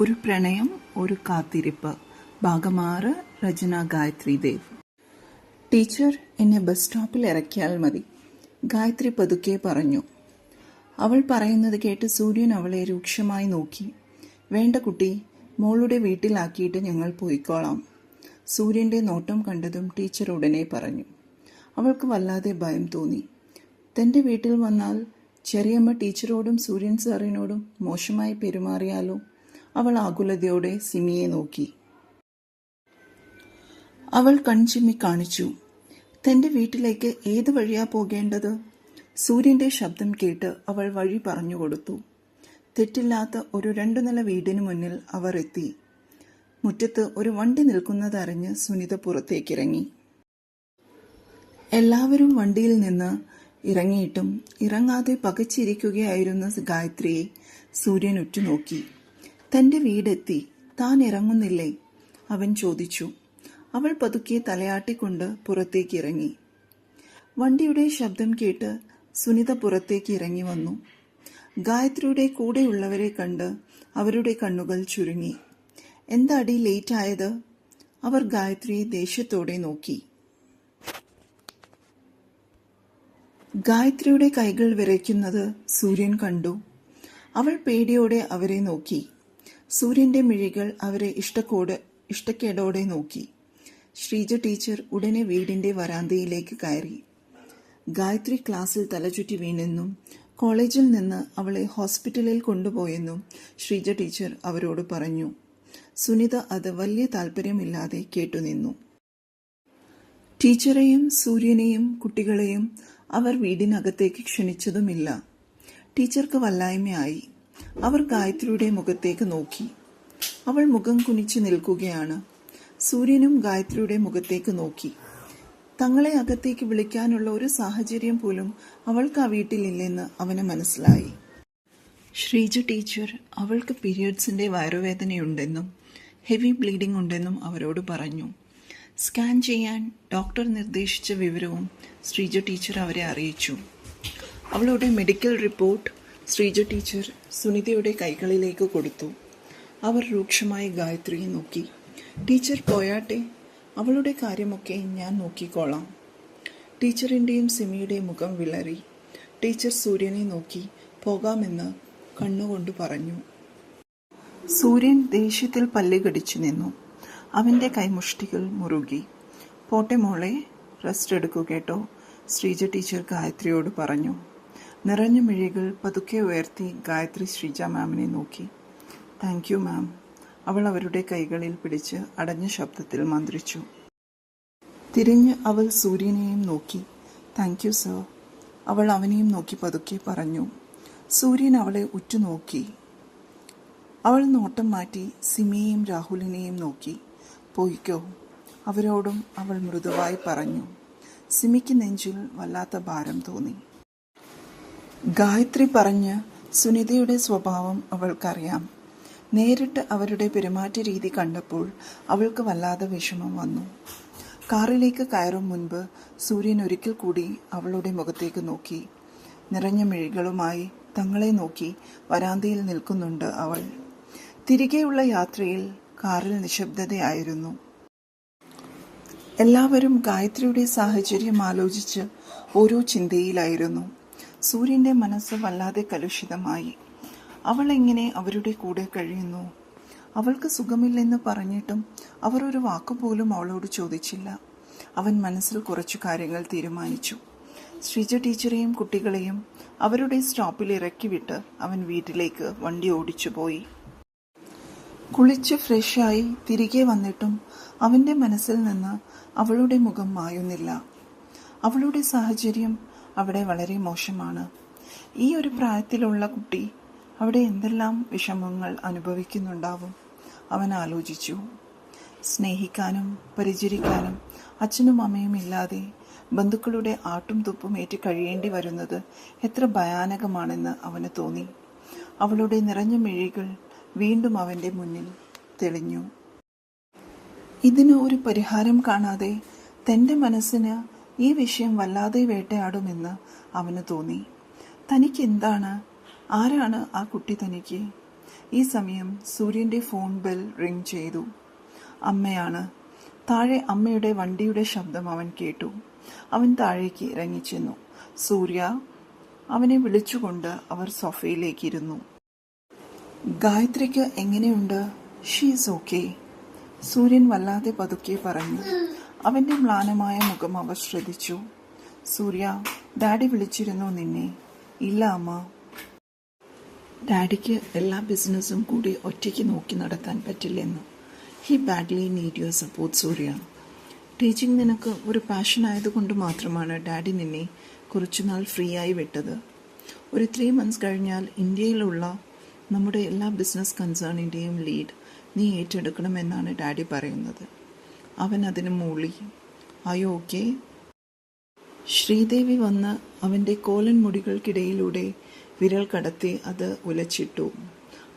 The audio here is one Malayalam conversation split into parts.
ഒരു പ്രണയം ഒരു കാത്തിരിപ്പ്. ഭാഗം 6. രചന ഗായത്രി ദേവ്. ടീച്ചർ, എന്നെ ബസ് സ്റ്റോപ്പിൽ ഇറക്കിയാൽ മതി, ഗായത്രി പതുക്കെ പറഞ്ഞു. അവൾ പറയുന്നത് കേട്ട് സൂര്യൻ അവളെ രൂക്ഷമായി നോക്കി. വേണ്ട കുട്ടി, മോളുടെ വീട്ടിലാക്കിയിട്ട് ഞങ്ങൾ പോയിക്കോളാം. സൂര്യൻ്റെ നോട്ടം കണ്ടതും ടീച്ചർ ഉടനെ പറഞ്ഞു. അവൾക്ക് വല്ലാതെ ഭയം തോന്നി. തൻ്റെ വീട്ടിൽ വന്നാൽ ചെറിയമ്മ ടീച്ചറോടും സൂര്യൻ സാറിനോടും മോശമായി പെരുമാറിയാലോ? അവൾ ആകുലതയോടെ സിമിയെ നോക്കി. അവൾ കൺചിമ്മി കാണിച്ചു. തൻ്റെ വീട്ടിലേക്ക് ഏത് വഴിയാ പോകേണ്ടത്? സൂര്യൻ്റെ ശബ്ദം കേട്ട് അവൾ വഴി പറഞ്ഞുകൊടുത്തു. തെറ്റില്ലാത്ത ഒരു 2 നില വീടിന് മുന്നിൽ അവർ എത്തി. മുറ്റത്ത് ഒരു വണ്ടി നിൽക്കുന്നതറിഞ്ഞ് സുനിത പുറത്തേക്കിറങ്ങി. എല്ലാവരും വണ്ടിയിൽ നിന്ന് ഇറങ്ങിയിട്ടും ഇറങ്ങാതെ പകച്ചിരിക്കുകയായിരുന്ന ഗായത്രിയെ സൂര്യൻ ഉറ്റുനോക്കി. തൻ്റെ വീടെത്തി, താൻ ഇറങ്ങുന്നില്ലേ? അവൻ ചോദിച്ചു. അവൾ പതുക്കെ തലയാട്ടിക്കൊണ്ട് പുറത്തേക്കിറങ്ങി. വണ്ടിയുടെ ശബ്ദം കേട്ട് സുനിത പുറത്തേക്ക് ഇറങ്ങി വന്നു. ഗായത്രിയുടെ കൂടെയുള്ളവരെ കണ്ട് അവരുടെ കണ്ണുകൾ ചുരുങ്ങി. എന്താടി ലേറ്റായത്? അവർ ഗായത്രിയെ ദേഷ്യത്തോടെ നോക്കി. ഗായത്രിയുടെ കൈകൾ വിറയ്ക്കുന്നത് സൂര്യൻ കണ്ടു. അവൾ പേടിയോടെ അവരെ നോക്കി. സൂര്യന്റെ മിഴികൾ അവരെ ഇഷ്ടക്കേടോടെ നോക്കി. ശ്രീജ ടീച്ചർ ഉടനെ വീടിന്റെ വരാന്തയിലേക്ക് കയറി. ഗായത്രി ക്ലാസ്സിൽ തലചുറ്റി വീണെന്നും കോളേജിൽ നിന്ന് അവളെ ഹോസ്പിറ്റലിൽ കൊണ്ടുപോയെന്നും ശ്രീജ ടീച്ചർ അവരോട് പറഞ്ഞു. സുനിത അത് വലിയ താല്പര്യമില്ലാതെ കേട്ടുനിന്നു. ടീച്ചറെയും സൂര്യനെയും കുട്ടികളെയും അവർ വീടിനകത്തേക്ക് ക്ഷണിച്ചതുമില്ല. ടീച്ചർക്ക് വല്ലായ്മയായി. അവർ ഗായത്രിയുടെ മുഖത്തേക്ക് നോക്കി. അവൾ മുഖം കുനിച്ചു നിൽക്കുകയാണ്. സൂര്യനും ഗായത്രിയുടെ മുഖത്തേക്ക് നോക്കി. തങ്ങളെ അകത്തേക്ക് വിളിക്കാനുള്ള ഒരു സാഹചര്യം പോലും അവൾക്ക് ആ വീട്ടിലില്ലെന്ന് അവന് മനസ്സിലായി. ശ്രീജ ടീച്ചർ അവൾക്ക് പീരിയഡ്സിന്റെ വയറുവേദനയുണ്ടെന്നും ഹെവി ബ്ലീഡിംഗ് ഉണ്ടെന്നും അവരോട് പറഞ്ഞു. സ്കാൻ ചെയ്യാൻ ഡോക്ടർ നിർദ്ദേശിച്ച വിവരവും ശ്രീജ ടീച്ചർ അവരെ അറിയിച്ചു. അവളുടെ മെഡിക്കൽ റിപ്പോർട്ട് ശ്രീജ ടീച്ചർ സുനിതയുടെ കൈകളിലേക്ക് കൊടുത്തു. അവർ രൂക്ഷമായി ഗായത്രിയെ നോക്കി. ടീച്ചർ പോയാട്ടെ, അവളുടെ കാര്യമൊക്കെ ഞാൻ നോക്കിക്കോളാം. ടീച്ചറിൻ്റെയും സിമിയുടെയും മുഖം വിളറി. ടീച്ചർ സൂര്യനെ നോക്കി പോകാമെന്ന് കണ്ണുകൊണ്ട് പറഞ്ഞു. സൂര്യൻ ദേഷ്യത്തിൽ പല്ല് കടിച്ചു നിന്നു. അവൻ്റെ കൈമുഷ്ടികൾ മുറുകി. പോട്ടെ മോളെ, റെസ്റ്റ് എടുക്കൂ കേട്ടോ, ശ്രീജ ടീച്ചർ ഗായത്രിയോട് പറഞ്ഞു. നിറഞ്ഞ മിഴികൾ പതുക്കെ ഉയർത്തി ഗായത്രി ശ്രീജ മാമിനെ നോക്കി. താങ്ക് യു മാം, അവൾ അവരുടെ കൈകളിൽ പിടിച്ച് അടഞ്ഞ ശബ്ദത്തിൽ മന്ത്രിച്ചു. തിരിഞ്ഞ് അവൾ സൂര്യനെയും നോക്കി. താങ്ക് യു സർ, അവൾ അവനെയും നോക്കി പതുക്കെ പറഞ്ഞു. സൂര്യൻ അവളെ ഉറ്റുനോക്കി. അവൾ നോട്ടം മാറ്റി സിമിയെയും രാഹുലിനെയും നോക്കി. പോയിക്കോ, അവരോടും അവൾ മൃദുവായി പറഞ്ഞു. സിമിക്ക് നെഞ്ചിൽ വല്ലാത്ത ഭാരം തോന്നി. ഗായത്രി പറഞ്ഞ് സുനിതയുടെ സ്വഭാവം അവൾക്കറിയാം. നേരിട്ട് അവരുടെ പെരുമാറ്റ രീതി കണ്ടപ്പോൾ അവൾക്ക് വല്ലാതെ വിഷമം വന്നു. കാറിലേക്ക് കയറും മുൻപ് സൂര്യൻ ഒരിക്കൽ കൂടി അവളുടെ മുഖത്തേക്ക് നോക്കി. നിറഞ്ഞ മിഴികളുമായി തങ്ങളെ നോക്കി വരാന്തയിൽ നിൽക്കുന്നുണ്ട് അവൾ. തിരികെയുള്ള യാത്രയിൽ കാറിൽ നിശബ്ദതയായിരുന്നു. എല്ലാവരും ഗായത്രിയുടെ സാഹചര്യം ആലോചിച്ച് ഓരോ ചിന്തയിലായിരുന്നു. സൂര്യന്റെ മനസ്സ് വല്ലാതെ കലുഷിതമായി. അവൾ എങ്ങനെ അവരുടെ കൂടെ കഴിയുന്നു? അവൾക്ക് സുഖമില്ലെന്ന് പറഞ്ഞിട്ടും അവർ ഒരു വാക്കുപോലും അവളോട് ചോദിച്ചില്ല. അവൻ മനസ്സിൽ കുറച്ചു കാര്യങ്ങൾ തീരുമാനിച്ചു. ശ്രീജ ടീച്ചറെയും കുട്ടികളെയും അവരുടെ സ്റ്റോപ്പിൽ ഇറക്കിവിട്ട് അവൻ വീട്ടിലേക്ക് വണ്ടി ഓടിച്ചു പോയി. കുളിച്ച് ഫ്രഷായി തിരികെ വന്നിട്ടും അവൻ്റെ മനസ്സിൽ നിന്ന് അവളുടെ മുഖം മായുന്നില്ല. അവളുടെ സാഹചര്യം അവിടെ വളരെ മോശമാണ്. ഈ ഒരു പ്രായത്തിലുള്ള കുട്ടി അവിടെ എന്തെല്ലാം വിഷമങ്ങൾ അനുഭവിക്കുന്നുണ്ടാവും, അവൻ ആലോചിച്ചു. സ്നേഹിക്കാനും പരിചരിക്കാനും അച്ഛനും അമ്മയും ഇല്ലാതെ ബന്ധുക്കളുടെ ആട്ടും തുപ്പും ഏറ്റ് കഴിയേണ്ടി വരുന്നത് എത്ര ഭയാനകമാണെന്ന് അവന് തോന്നി. അവളുടെ നിറഞ്ഞ മിഴികൾ വീണ്ടും അവൻ്റെ മുന്നിൽ തെളിഞ്ഞു. ഇതിന് ഒരു പരിഹാരം കാണാതെ തൻ്റെ മനസ്സിന് ഈ വിഷയം വല്ലാതെ വേട്ടയാടുമെന്ന് അവന് തോന്നി. തനിക്കെന്താണ്? ആരാണ് ആ കുട്ടി തനിക്ക്? ഈ സമയം സൂര്യൻ്റെ ഫോൺ ബെൽ റിങ് ചെയ്തു. അമ്മയാണ്. താഴെ അമ്മയുടെ വണ്ടിയുടെ ശബ്ദം അവൻ കേട്ടു. അവൻ താഴേക്ക് ഇറങ്ങിച്ചെന്നു. സൂര്യ, അവനെ വിളിച്ചുകൊണ്ട് അവർ സോഫയിലേക്കിരുന്നു. ഗായത്രിക്ക് എങ്ങനെയുണ്ട്? She's okay. സൂര്യൻ വല്ലാതെ പതുക്കെ പറഞ്ഞു. അവന്റെ മ്ലാനമായ മുഖം അവർ ശ്രദ്ധിച്ചു. സൂര്യ, ഡാഡി വിളിച്ചിരുന്നോ നിന്നെ? ഇല്ല അമ്മ. ഡാഡിക്ക് എല്ലാ ബിസിനസ്സും കൂടി ഒറ്റയ്ക്ക് നോക്കി നടത്താൻ പറ്റില്ലെന്ന്. He badly need your support Surya. Teaching നിനക്ക് ഒരു പാഷൻ ആയതുകൊണ്ട് മാത്രമാണ് ഡാഡി നിന്നെ കുറച്ചുനാൾ ഫ്രീ ആയി വിട്ടത്. ഒരു 3 months കഴിഞ്ഞാൽ ഇന്ത്യയിലുള്ള നമ്മുടെ എല്ലാ ബിസിനസ് കൺസേണിൻ്റെയും ലീഡ് നീ ഏറ്റെടുക്കണമെന്നാണ് ഡാഡി പറയുന്നത്. അവൻ അതിന് മൂളി. ആയോ ഓക്കെ? ശ്രീദേവി വന്ന് അവൻ്റെ കോലൻ മുടികൾക്കിടയിലൂടെ വിരൽ കടത്തി അത് ഉലച്ചിട്ടു.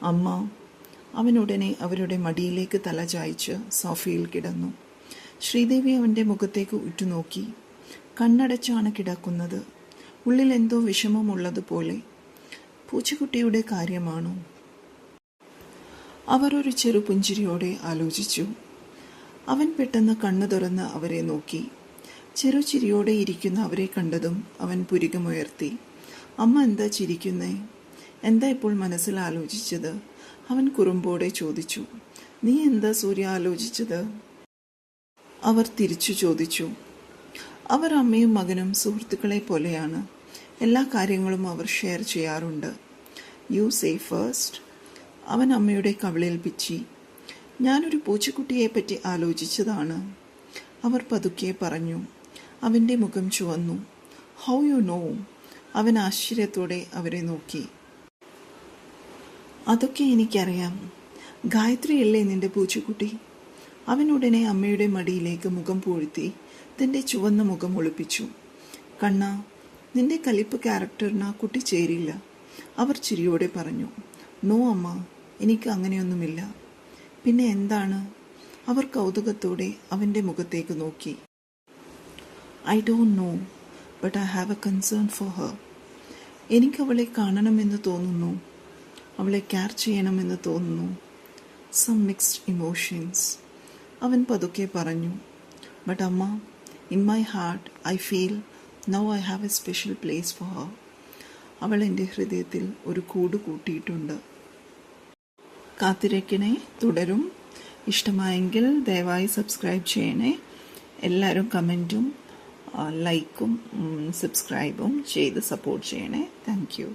അമ്മ. അവനുടനെ അവരുടെ മടിയിലേക്ക് തല ചായ്ച്ച് സോഫയിൽ കിടന്നു. ശ്രീദേവി അവൻ്റെ മുഖത്തേക്ക് ഉറ്റുനോക്കി. കണ്ണടച്ചാണ് കിടക്കുന്നത്. ഉള്ളിൽ എന്തോ വിഷമമുള്ളതുപോലെ. പൂച്ചക്കുട്ടിയുടെ കാര്യമാണോ? അവർ ഒരു ചെറു പുഞ്ചിരിയോടെ ആലോചിച്ചു. അവൻ പെട്ടെന്ന് കണ്ണു തുറന്ന് അവരെ നോക്കി. ചെറുചിരിയോടെ ഇരിക്കുന്ന അവരെ കണ്ടതും അവൻ പുരികമുയർത്തി. അമ്മ എന്താ ചിരിക്കുന്നേ? എന്താ ഇപ്പോൾ മനസ്സിൽ ആലോചിച്ചത്? അവൻ കുറുമ്പോടെ ചോദിച്ചു. നീ എന്താ സൂര്യ ആലോചിച്ചത്? അവർ തിരിച്ചു ചോദിച്ചു. അവർ അമ്മയും മകനും സുഹൃത്തുക്കളെ പോലെയാണ്. എല്ലാ കാര്യങ്ങളും അവർ ഷെയർ ചെയ്യാറുണ്ട്. You say first. അവൻ അമ്മയുടെ കവിളിൽ പിച്ചി. ഞാനൊരു പൂച്ചക്കുട്ടിയെപ്പറ്റി ആലോചിച്ചതാണ്. അവർ പതുക്കെ പറഞ്ഞു. അവൻ്റെ മുഖം ചുവന്നു. How you know? അവൻ ആശ്ചര്യത്തോടെ അവരെ നോക്കി. അതൊക്കെ എനിക്കറിയാം. ഗായത്രിയല്ലേ നിന്റെ പൂച്ചക്കുട്ടി? അവനുടനെ അമ്മയുടെ മടിയിലേക്ക് മുഖം പൂഴ്ത്തി തൻ്റെ ചുവന്ന മുഖം ഒളിപ്പിച്ചു. കണ്ണ, നിന്റെ കലിപ്പ് ക്യാരക്ടറിന് ആ കുട്ടി ചേരില്ല. അവർ ചിരിയോടെ പറഞ്ഞു. നോ അമ്മ, എനിക്ക് അങ്ങനെയൊന്നുമില്ല. പിന്നെ എന്താണ്? അവർ കൗതുകത്തോടെ അവൻ്റെ മുഖത്തേക്ക് നോക്കി. I don't know, but I have a concern for her. എനിക്കവളെ കാണണമെന്ന് തോന്നുന്നു. അവളെ കെയർ ചെയ്യണമെന്ന് തോന്നുന്നു. Some mixed emotions. അവൻ പതുക്കെ പറഞ്ഞു. ബട്ട് അമ്മ, in my heart I feel now I have a special place for her. അവൾ എൻ്റെ ഹൃദയത്തിൽ ഒരു കൂട് കൂട്ടിയിട്ടുണ്ട്. കാത്തിരിക്കണേ, തുടരും. ഇഷ്ടമായെങ്കിൽ ദയവായി സബ്സ്ക്രൈബ് ചെയ്യണേ. എല്ലാവരും കമൻറ്റും ലൈക്കും സബ്സ്ക്രൈബും ചെയ്ത് സപ്പോർട്ട് ചെയ്യണേ. Thank you.